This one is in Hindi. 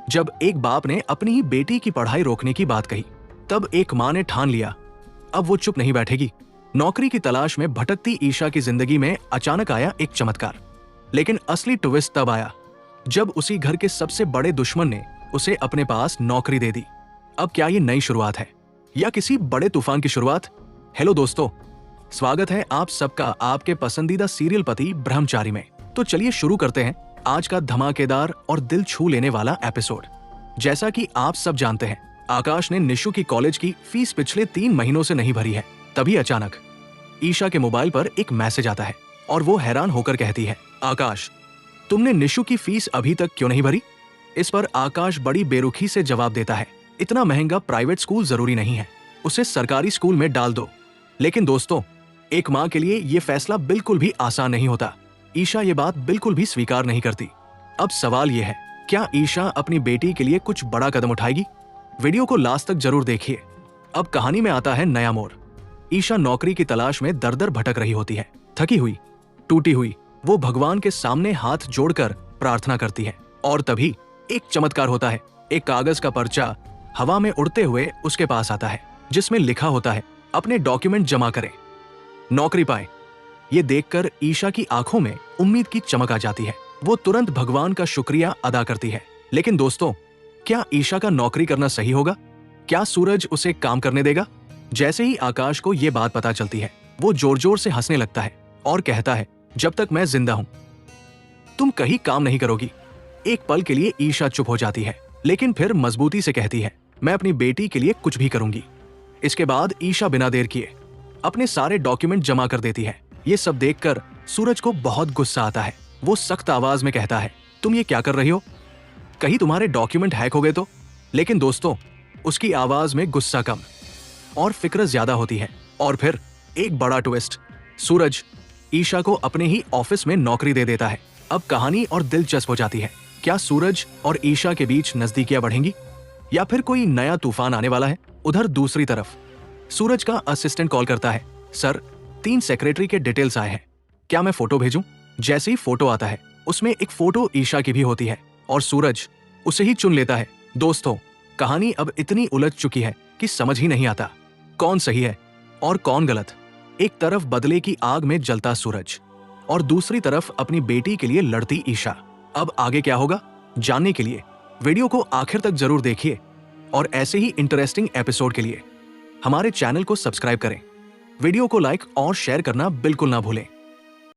जब एक बाप ने अपनी ही बेटी की पढ़ाई रोकने की बात कही, तब एक माँ ने ठान लिया अब वो चुप नहीं बैठेगी। नौकरी की तलाश में भटकती ईशा की जिंदगी में अचानक आया एक चमत्कार। लेकिन असली ट्विस्ट तब आया जब उसी घर के सबसे बड़े दुश्मन ने उसे अपने पास नौकरी दे दी। अब क्या ये नई शुरुआत है या किसी बड़े तूफान की शुरुआत? हेलो दोस्तों, स्वागत है आप सबका आपके पसंदीदा सीरियल पति ब्रह्मचारी में। तो चलिए शुरू करते हैं आज का धमाकेदार और दिल छू लेने वाला एपिसोड। जैसा कि आप सब जानते हैं, आकाश ने निशु की कॉलेज की फीस पिछले 3 महीनों से नहीं भरी है। तभी अचानक ईशा के मोबाइल पर एक मैसेज आता है और वो हैरान होकर कहती है, आकाश, तुमने निशु की फीस अभी तक क्यों नहीं भरी? इस पर आकाश बड़ी बेरुखी से जवाब देता है, इतना महंगा प्राइवेट स्कूल जरूरी नहीं है, उसे सरकारी स्कूल में डाल दो। लेकिन दोस्तों, एक माँ के लिए ये फैसला बिल्कुल भी आसान नहीं होता। ईशा ये बात बिल्कुल भी स्वीकार नहीं करती। अब सवाल ये है, क्या ईशा अपनी बेटी के लिए कुछ बड़ा कदम उठाएगी? वीडियो को लास्ट तक जरूर देखिए। अब कहानी में आता है नया मोड़। ईशा नौकरी की तलाश में दर दर भटक रही होती है। थकी हुई, टूटी हुई, वो भगवान के सामने हाथ जोड़कर प्रार्थना करती है और तभी एक चमत्कार होता है। एक कागज का पर्चा हवा में उड़ते हुए उसके पास आता है जिसमें लिखा होता है, अपने डॉक्यूमेंट जमा करें, नौकरी पाए। ये देखकर ईशा की आंखों में उम्मीद की चमक आ जाती है। वो तुरंत भगवान का शुक्रिया अदा करती है। लेकिन दोस्तों, क्या ईशा का नौकरी करना सही होगा? क्या सूरज उसे काम करने देगा? जैसे ही आकाश को ये बात पता चलती है, वो जोर जोर से हंसने लगता है और कहता है, जब तक मैं जिंदा हूं तुम कहीं काम नहीं करोगी। एक पल के लिए ईशा चुप हो जाती है, लेकिन फिर मजबूती से कहती है, मैं अपनी बेटी के लिए कुछ भी करूंगी। इसके बाद ईशा बिना देर किए अपने सारे डॉक्यूमेंट जमा कर देती है। ये सब देखकर सूरज को बहुत गुस्सा आता है। वो सख्त आवाज में कहता है, तुम ये क्या कर रही हो? कहीं तुम्हारे डॉक्यूमेंट हैक हो गए तो? लेकिन दोस्तों, उसकी आवाज में गुस्सा कम और फिक्र ज्यादा होती है। और फिर एक बड़ा ट्विस्ट, सूरज ईशा को अपने ही ऑफिस में नौकरी दे देता है। अब कहानी और दिलचस्प हो जाती है। क्या सूरज और ईशा के बीच नजदीकियां बढ़ेंगी या फिर कोई नया तूफान आने वाला है? उधर दूसरी तरफ सूरज का असिस्टेंट कॉल करता है, सर 3 सेक्रेटरी के डिटेल्स आए हैं, क्या मैं फोटो भेजूं? जैसे ही फोटो आता है, उसमें एक फोटो ईशा की भी होती है और सूरज उसे ही चुन लेता है। दोस्तों, कहानी अब इतनी उलझ चुकी है कि समझ ही नहीं आता कौन सही है और कौन गलत। एक तरफ बदले की आग में जलता सूरज और दूसरी तरफ अपनी बेटी के लिए लड़ती ईशा। अब आगे क्या होगा, जानने के लिए वीडियो को आखिर तक जरूर देखिए और ऐसे ही इंटरेस्टिंग एपिसोड के लिए हमारे चैनल को सब्सक्राइब करें। वीडियो को लाइक और शेयर करना बिल्कुल ना भूलें।